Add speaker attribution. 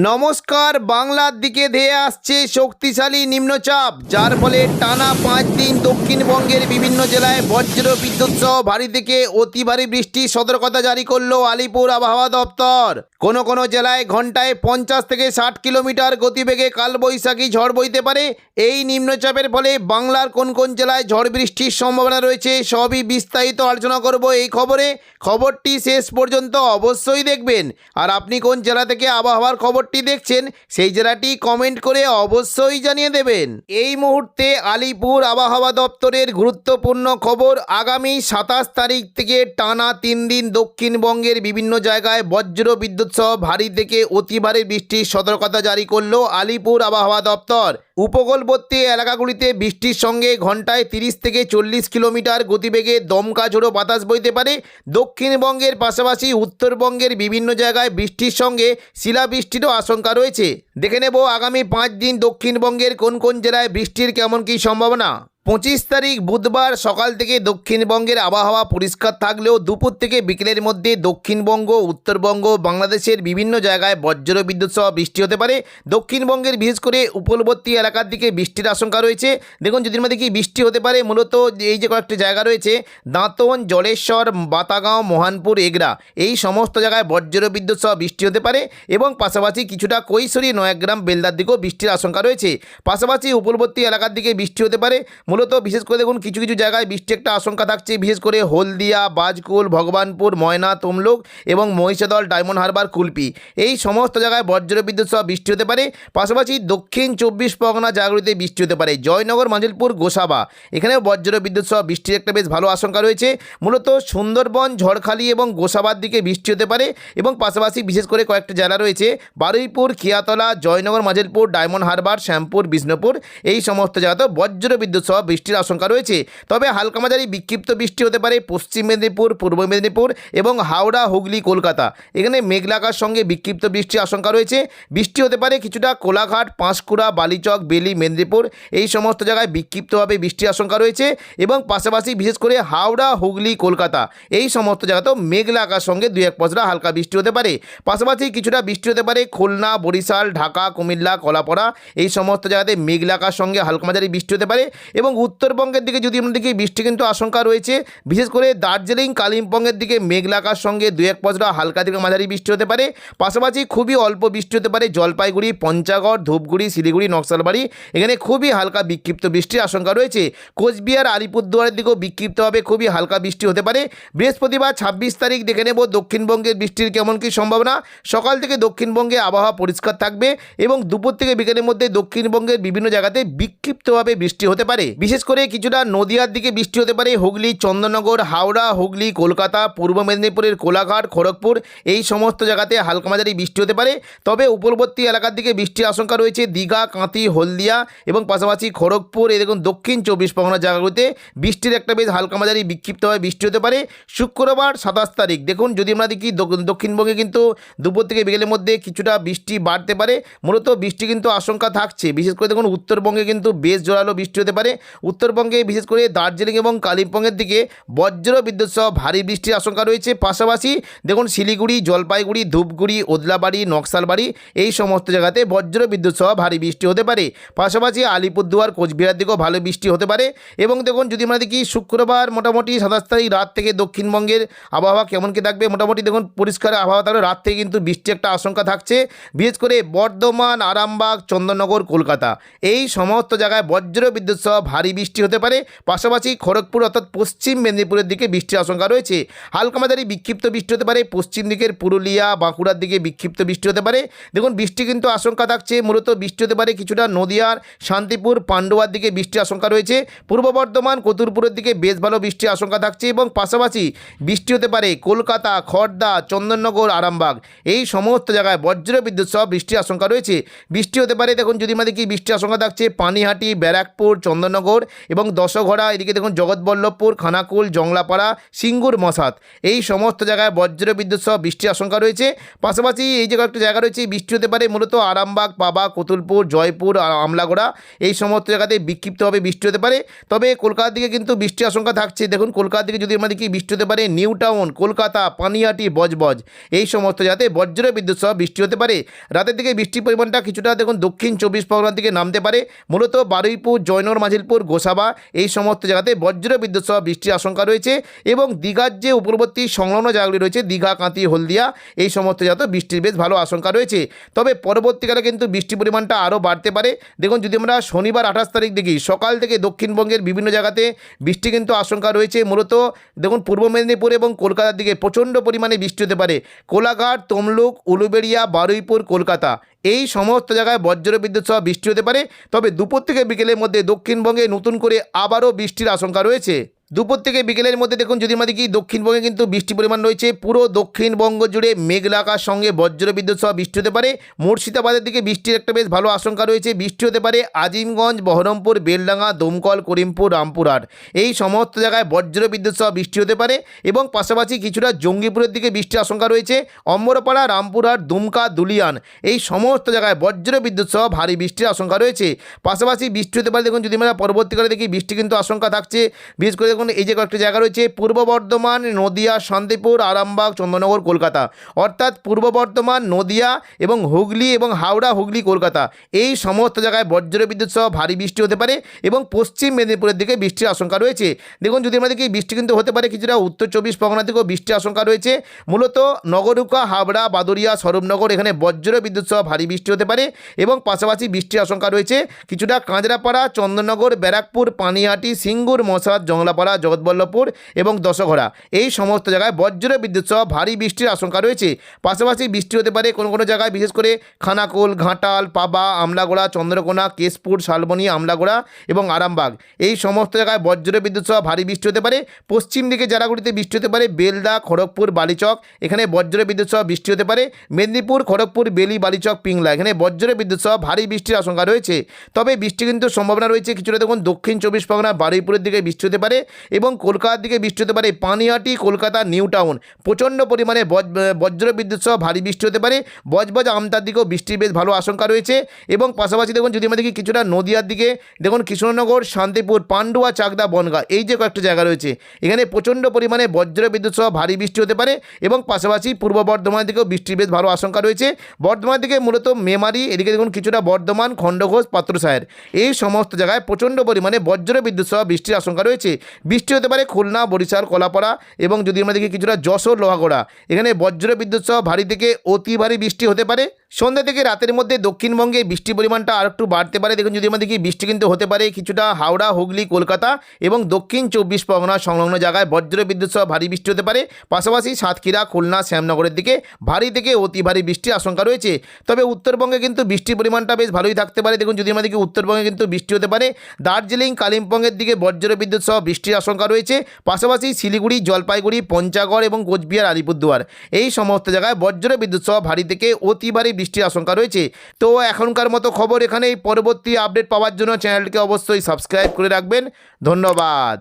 Speaker 1: নমস্কার। বাংলার দিকে ধেয়ে আসছে শক্তিশালী নিম্নচাপ, যার ফলে টানা 5 দিন দক্ষিণবঙ্গের বিভিন্ন জেলায় বজ্র বিদ্যুৎ সহ ভারী থেকে অতি ভারী বৃষ্টির সতর্কতা জারি করলো আলিপুর আবহাওয়া দপ্তর। কোনো জেলায় ঘন্টায় 50 থেকে 60 কিলোমিটার গতিবেগে কালবৈশাখী ঝড় বইতে পারে। এই নিম্নচাপের ফলে বাংলার কোন জেলায় ঝড় বৃষ্টির সম্ভাবনা রয়েছে সবই বিস্তারিত আলোচনা করব এই খবরটি শেষ পর্যন্ত অবশ্যই দেখবেন। আর আপনি কোন জেলা থেকে আবহাওয়ার খবরটি দেখছেন সেই জেলাটি কমেন্ট করে অবশ্যই জানিয়ে দেবেন। এই মুহূর্তে আলিপুর আবহাওয়া দপ্তরের গুরুত্বপূর্ণ খবর, আগামী 27 তারিখ থেকে টানা 3 দিন দক্ষিণবঙ্গের বিভিন্ন জায়গায় বজ্র বিদ্যুৎ সহ ভারী থেকে অতি ভারী বৃষ্টির সতর্কতা জারি করলো আলিপুর আবহাওয়া দপ্তর। উপকূলবর্তী এলাকাগুলিতে বৃষ্টির সঙ্গে ঘন্টায় 30 থেকে 40 কিলোমিটার গতিবেগে দমকা ঝোড়ো বাতাস বইতে পারে। দক্ষিণবঙ্গের পাশাপাশি উত্তরবঙ্গের বিভিন্ন জায়গায় বৃষ্টির সঙ্গে শিলাবৃষ্টিরও আশঙ্কা রয়েছে। দেখে নেব আগামী 5 দিন দক্ষিণবঙ্গের কোন জেলায় বৃষ্টির কেমন কী সম্ভাবনা। 25 তারিখ বুধবার সকাল থেকে দক্ষিণবঙ্গের আবহাওয়া পরিষ্কার থাকলেও দুপুর থেকে বিকেলের মধ্যে দক্ষিণবঙ্গ, উত্তরবঙ্গ, বাংলাদেশের বিভিন্ন জায়গায় বজ্র বিদ্যুৎ সহ বৃষ্টি হতে পারে। দক্ষিণবঙ্গের বিশেষ করে উপকূলবর্তী এলাকার দিকে বৃষ্টির আশঙ্কা রয়েছে। দেখুন যদি মধ্যে কি বৃষ্টি হতে পারে, মূলত এই যে কয়েকটি জায়গা রয়েছে দাঁতন, জলেশ্বর, বাতাগাঁও, মোহনপুর, এগরা, এই সমস্ত জায়গায় বজ্র বিদ্যুৎ সহ বৃষ্টি হতে পারে এবং পাশাপাশি কিছুটা কৈশোরী, নয়াগ্রাম, বেলদার দিকেও বৃষ্টির আশঙ্কা রয়েছে। পাশাপাশি উপকূলবর্তী এলাকার দিকে বৃষ্টি হতে পারে। মূলত বিশেষ করে দেখুন কিছু জায়গায় বৃষ্টি একটা আশঙ্কা থাকছে, বিশেষ করে হলদিয়া, বাজকুল, ভগবানপুর, ময়না, তমলুক এবং মহিষাদল, ডায়মন্ড হারবার, কুলপি, এই সমস্ত জায়গায় বজ্র বিদ্যুৎ সহ বৃষ্টি হতে পারে। পাশাপাশি দক্ষিণ 24 পরগনা জায়গাগুলিতে বৃষ্টি হতে পারে। জয়নগর, মাজিলপুর, গোসাবা, এখানেও বজ্র বিদ্যুৎ সহ বৃষ্টির একটা বেশ ভালো আশঙ্কা রয়েছে। মূলত সুন্দরবন, ঝড়খালি এবং গোসাবার দিকে বৃষ্টি হতে পারে এবং পাশাপাশি বিশেষ করে কয়েকটি জেলা রয়েছে বারুইপুর, খিয়াতলা, জয়নগর, মাজিলপুর, ডায়মন্ড হারবার, শ্যামপুর, বিষ্ণুপুর, এই সমস্ত জায়গাতেও বজ্র বিদ্যুৎ সহ বৃষ্টির আশঙ্কা রয়েছে। তবে হালকা মাঝারি বিক্ষিপ্ত বৃষ্টি হতে পারে পশ্চিম মেদিনীপুর, পূর্ব মেদিনীপুর এবং হাওড়া, হুগলি, কলকাতা, এখানে মেঘলাকার সঙ্গে বিক্ষিপ্ত বৃষ্টির আশঙ্কা রয়েছে। বৃষ্টি হতে পারে কিছুটা কোলাঘাট, পাঁশকুড়া, বালিচক, বেলি, মেদিনীপুর, এই সমস্ত জায়গায় বিক্ষিপ্তভাবে বৃষ্টির আশঙ্কা রয়েছে এবং পাশাপাশি বিশেষ করে হাওড়া, হুগলি, কলকাতা, এই সমস্ত জায়গাতেও মেঘলা আকার সঙ্গে 2-1 পশলা হালকা বৃষ্টি হতে পারে। পাশাপাশি কিছুটা বৃষ্টি হতে পারে খুলনা, বরিশাল, ঢাকা, কুমিল্লা, কলাপাড়া, এই সমস্ত জায়গাতে মেঘলা আকার সঙ্গে হালকা মাঝারি বৃষ্টি হতে পারে এবং উত্তরবঙ্গের দিকে যদি আমরা দেখি বৃষ্টি কিন্তু আশঙ্কা রয়েছে, বিশেষ করে দার্জিলিং, কালিম্পংয়ের দিকে মেঘলা আকার সঙ্গে 2-1 পশলা হালকা থেকে মাঝারি বৃষ্টি হতে পারে। পাশাপাশি খুবই অল্প বৃষ্টি হতে পারে জলপাইগুড়ি, পঞ্চগড়, ধূপগুড়ি, শিলিগুড়ি, নকশালবাড়ি, এখানে খুবই হালকা বিক্ষিপ্ত বৃষ্টির আশঙ্কা রয়েছে। কোচবিহার, আলিপুরদুয়ারের দিকেও বিক্ষিপ্তভাবে খুবই হালকা বৃষ্টি হতে পারে। বৃহস্পতিবার 26 তারিখ দেখে নেব দক্ষিণবঙ্গের বৃষ্টির কেমন কী সম্ভাবনা। সকাল থেকে দক্ষিণবঙ্গে আবহাওয়া পরিষ্কার থাকবে এবং দুপুর থেকে বিকেলের মধ্যে দক্ষিণবঙ্গের বিভিন্ন জায়গাতে বিক্ষিপ্তভাবে বৃষ্টি হতে পারে। বিশেষ করে কিছুটা নদিয়ার দিকে বৃষ্টি হতে পারে হুগলি, চন্দননগর, হাওড়া, হুগলি, কলকাতা, পূর্ব মেদিনীপুরের কোলাঘাট, খড়গপুর, এই সমস্ত জায়গাতে হালকা মাঝারি বৃষ্টি হতে পারে। তবে উপকূলবর্তী এলাকার দিকে বৃষ্টির আশঙ্কা রয়েছে দীঘা, কাঁথি, হলদিয়া এবং পাশাপাশি খড়গপুর, এরকম দক্ষিণ 24 পরগনা জায়গাগুলিতে বৃষ্টির একটা বেশ হালকা মাঝারি বিক্ষিপ্তভাবে বৃষ্টি হতে পারে। শুক্রবার 27 তারিখ দেখুন যদি আমরা দেখি দক্ষিণবঙ্গে কিন্তু দুপুর থেকে বিকেলের মধ্যে কিছুটা বৃষ্টি বাড়তে পারে। মূলত বৃষ্টি কিন্তু আশঙ্কা থাকছে, বিশেষ করে দেখুন উত্তরবঙ্গে কিন্তু বেশ জোরালো বৃষ্টি হতে পারে। উত্তরবঙ্গে বিশেষ করে দার্জিলিং এবং কালিম্পংয়ের দিকে বজ্র বিদ্যুৎ সহ ভারী বৃষ্টির আশঙ্কা রয়েছে। পাশাপাশি দেখুন শিলিগুড়ি, জলপাইগুড়ি, ধূপগুড়ি, ওদলাবাড়ি, নকশালবাড়ি, এই সমস্ত জায়গাতে বজ্র বিদ্যুৎ সহ ভারী বৃষ্টি হতে পারে। পাশাপাশি আলিপুরদুয়ার, কোচবিহার দিকেও ভালো বৃষ্টি হতে পারে। এবং দেখুন যদি আমরা দেখি শুক্রবার মোটামুটি 27 তারিখ রাত থেকে দক্ষিণবঙ্গের আবহাওয়া কেমন কী থাকবে, মোটামুটি দেখুন পরিষ্কার আবহাওয়া থাকবে। রাত থেকে কিন্তু বৃষ্টি একটা আশঙ্কা থাকছে, বিশেষ করে বর্ধমান, আরামবাগ, চন্দননগর, কলকাতা, এই সমস্ত জায়গায় বজ্র বিদ্যুৎ সহ ভারী বৃষ্টি হতে পারে। পাশাপাশি খড়গপুর অর্থাৎ পশ্চিম মেদিনীপুরের দিকে বৃষ্টির আশঙ্কা রয়েছে। হালকা মাঝারি বিক্ষিপ্ত বৃষ্টি হতে পারে পশ্চিম দিকের পুরুলিয়া, বাঁকুড়ার দিকে বিক্ষিপ্ত বৃষ্টি হতে পারে। দেখুন বৃষ্টি কিন্তু আশঙ্কা থাকছে, মূলত বৃষ্টি হতে পারে কিছুটা নদিয়ার, শান্তিপুর, পান্ডুয়ার দিকে বৃষ্টির আশঙ্কা রয়েছে। পূর্ব বর্ধমান, কতুলপুরের দিকে বেশ ভালো বৃষ্টির আশঙ্কা থাকছে এবং পাশাপাশি বৃষ্টি হতে পারে কলকাতা, খড়দা, চন্দননগর, আরামবাগ, এই সমস্ত জায়গায় বজ্র বিদ্যুৎ সহ বৃষ্টির আশঙ্কা রয়েছে। বৃষ্টি হতে পারে দেখুন যদি আমরা দেখি বৃষ্টির আশঙ্কা থাকছে পানিহাটি, ব্যারাকপুর, চন্দননগর, চন্দননগর এবং দশঘড়া, এদিকে দেখুন জগৎবল্লভপুর, খানাকুল, জংলাপাড়া, সিঙ্গুর, মশাত, এই সমস্ত জায়গায় বজ্র বিদ্যুৎ সহ বৃষ্টির আশঙ্কা রয়েছে। পাশাপাশি এই যে কয়েকটা জায়গা রয়েছে বৃষ্টি হতে পারে, মূলত আরামবাগ, পাবা, কতুলপুর, জয়পুর, আমলাগড়া, এই সমস্ত জায়গাতে বিক্ষিপ্তভাবে বৃষ্টি হতে পারে। তবে কলকাতার দিকে কিন্তু বৃষ্টির আশঙ্কা থাকছে। দেখুন কলকাতার দিকে যদি আমাদের কি বৃষ্টি হতে পারে, নিউ টাউন, কলকাতা, পানিহাটি, বজবজ, এই সমস্ত জায়গাতে বজ্র বিদ্যুৎ সহ বৃষ্টি হতে পারে। রাতের দিকে বৃষ্টির পরিমাণটা কিছুটা দেখুন দক্ষিণ 24 পরগনার দিকে নামতে পারে, মূলত বারুইপুর, জয়নগর, মাঝিলপুর, গোসাবা, এই সমস্ত জায়গাতে বজ্র বিদ্যুৎ সহ বৃষ্টির আশঙ্কা রয়েছে। এবং দীঘার যে উপরবর্তী সংলগ্ন জায়গাগুলি রয়েছে, দীঘা, কাঁথি, হলদিয়া, এই সমস্ত জায়গাতে বৃষ্টির বেশ ভালো আশঙ্কা রয়েছে। তবে পরবর্তীকালে কিন্তু বৃষ্টির পরিমাণটা আরও বাড়তে পারে। দেখুন যদি আমরা শনিবার 28 তারিখ দেখি, সকাল থেকে দক্ষিণবঙ্গের বিভিন্ন জায়গাতে বৃষ্টি কিন্তু আশঙ্কা রয়েছে। মূলত দেখুন পূর্ব মেদিনীপুর এবং কলকাতার দিকে প্রচণ্ড পরিমাণে বৃষ্টি হতে পারে। কোলাঘাট, তমলুক, উলুবেড়িয়া, বারুইপুর, কলকাতা, এই সমস্ত জায়গায় বজ্র বিদ্যুৎ সহ বৃষ্টি হতে পারে। তবে দুপুর থেকে বিকেলের মধ্যে দক্ষিণবঙ্গে নতুন করে আবারও বৃষ্টির আশঙ্কা রয়েছে। দুপুর থেকে বিকেলের মধ্যে দেখুন যদি আমাদের কি দক্ষিণবঙ্গে কিন্তু বৃষ্টির পরিমাণ রয়েছে, পুরো দক্ষিণবঙ্গ জুড়ে মেঘলা আকাশ সঙ্গে বজ্র বিদ্যুৎ সহ বৃষ্টি হতে পারে। মুর্শিদাবাদের দিকে বৃষ্টির একটা বেশ ভালো আশঙ্কা রয়েছে। বৃষ্টি হতে পারে আজিমগঞ্জ, বহরমপুর, বেলডাঙ্গা, দমকল, করিমপুর, রামপুরহাট, এই সমস্ত জায়গায় বজ্র বিদ্যুৎ সহ বৃষ্টি হতে পারে। এবং পাশাপাশি কিছুটা জঙ্গিপুরের দিকে বৃষ্টির আশঙ্কা রয়েছে। অম্বরপাড়া, রামপুরহাট, দুমকা, দুলিয়ান, এই সমস্ত জায়গায় বজ্র বিদ্যুৎ সহ ভারী বৃষ্টির আশঙ্কা রয়েছে। পাশাপাশি বৃষ্টি হতে পারে। দেখুন যদি আমরা পরবর্তীকালে দেখি বৃষ্টি কিন্তু আশঙ্কা থাকছে। বিশেষ করে এই যে কয়েকটি জায়গা রয়েছে, পূর্ব বর্ধমান, নদিয়া, শান্তিপুর, আরামবাগ, চন্দননগর, কলকাতা, অর্থাৎ পূর্ব বর্ধমান, নদিয়া এবং হুগলি এবং হাওড়া, হুগলি, কলকাতা, এই সমস্ত জায়গায় বজ্র বিদ্যুৎ সহ ভারী বৃষ্টি হতে পারে। এবং পশ্চিম মেদিনীপুরের দিকে বৃষ্টির আশঙ্কা রয়েছে। দেখুন যদি আমাদের কি বৃষ্টি কিন্তু হতে পারে, কিছুটা উত্তর 24 পরগনা থেকেও বৃষ্টির আশঙ্কা রয়েছে। মূলত নগরুকা, হাবড়া, বাদুরিয়া, স্বরূপনগর, এখানে বজ্র বিদ্যুৎ সহ ভারী বৃষ্টি হতে পারে। এবং পাশাপাশি বৃষ্টির আশঙ্কা রয়েছে কিছুটা কাঁচরাপাড়া, চন্দননগর, ব্যারাকপুর, পানিহাটি, সিঙ্গুর, মশাত, জংলাপাড়া, জগৎবল্লভপুর এবং দশঘড়া, এই সমস্ত জায়গায় বজ্র বিদ্যুৎ সহ ভারী বৃষ্টির আশঙ্কা রয়েছে। পাশাপাশি বৃষ্টি হতে পারে কোনো কোনো জায়গায়, বিশেষ করে খানাকুল, ঘাটাল, পাবা, আমলাগোড়া, চন্দ্রকোনা, কেশপুর, শালবনী, আমলাগোড়া এবং আরামবাগ, এই সমস্ত জায়গায় বজ্র বিদ্যুৎ সহ ভারী বৃষ্টি হতে পারে। পশ্চিম দিকে জেলাগুলিতে বৃষ্টি হতে পারে, বেলদা, খড়গপুর, বালিচক, এখানে বজ্র বিদ্যুৎ সহ বৃষ্টি হতে পারে। মেদিনীপুর, খড়গপুর, বেলি, বালিচক, পিংলা, এখানে বজ্র বিদ্যুৎ সহ ভারী বৃষ্টির আশঙ্কা রয়েছে। তবে বৃষ্টি কিন্তু সম্ভাবনা রয়েছে কিছুটা দেখুন দক্ষিণ 24 পরগনা, বারুইপুরের দিকে বৃষ্টি হতে পারে। এবং কলকাতার দিকে বৃষ্টি হতে পারে, পানিহাটি, কলকাতা, নিউ টাউন, প্রচণ্ড পরিমাণে বজ্র বিদ্যুৎ সহ ভারী বৃষ্টি হতে পারে। বজবজ, আমতার দিকেও বৃষ্টির বেশ ভালো আশঙ্কা রয়েছে। এবং পাশাপাশি দেখুন যদি আমরা দেখি কিছুটা নদিয়ার দিকে, দেখুন কৃষ্ণনগর, শান্তিপুর, পান্ডুয়া, চাকদা, বনগা, এই যে কয়েকটা জায়গা রয়েছে, এখানে প্রচণ্ড পরিমাণে বজ্র বিদ্যুৎ সহ ভারী বৃষ্টি হতে পারে। এবং পাশাপাশি পূর্ব বর্ধমানের দিকেও বৃষ্টির বেশ ভালো আশঙ্কা রয়েছে। বর্ধমানের দিকে মূলত মেমারি, এদিকে দেখুন কিছুটা বর্ধমান, খণ্ডঘোষ, পাত্রসাহের, এই সমস্ত জায়গায় প্রচণ্ড পরিমাণে বজ্র বিদ্যুৎ সহ বৃষ্টির আশঙ্কা রয়েছে। বৃষ্টি হতে পারে খুলনা, বরিশাল, কলাপাড়া এবং যদি আমরা দেখি কিছুটা যশোর, লোহাগড়া, এখানে বজ্র বিদ্যুৎ সহ ভারী থেকে অতি ভারী বৃষ্টি হতে পারে। সন্ধ্যা থেকে রাতের মধ্যে দক্ষিণবঙ্গে বৃষ্টির পরিমাণটা আর একটু বাড়তে পারে। দেখুন যদি আমরা দেখি বৃষ্টি কিন্তু হতে পারে কিছুটা হাওড়া, হুগলি, কলকাতা এবং দক্ষিণ 24 পরগনা সংলগ্ন জায়গায় বজ্র বিদ্যুৎ সহ ভারী বৃষ্টি হতে পারে। পাশাপাশি সাতক্ষীরা, খুলনা, শ্যামনগরের দিকে ভারী থেকে অতি ভারী বৃষ্টির আশঙ্কা রয়েছে। তবে উত্তরবঙ্গে কিন্তু বৃষ্টির পরিমাণটা বেশ ভালোই থাকতে পারে। দেখুন যদি আমরা দেখি উত্তরবঙ্গে কিন্তু বৃষ্টি হতে পারে। দার্জিলিং, কালিম্পংয়ের দিকে বজ্র বিদ্যুৎ সহ বৃষ্টির আশঙ্কা রয়েছে। পাশাপাশি শিলিগুড়ি, জলপাইগুড়ি, পঞ্চগড় এবং কোচবিহার, আলিপুরদুয়ার, এই সমস্ত জায়গায় বজ্র বিদ্যুৎ সহ ভারী থেকে অতি ভারী বৃষ্টির আশঙ্কা রয়েছে। তো এখনকার মতো খবর এখানেই। পরবর্তী আপডেট পাওয়ার জন্য চ্যানেলটিকে অবশ্যই সাবস্ক্রাইব করে রাখবেন। ধন্যবাদ।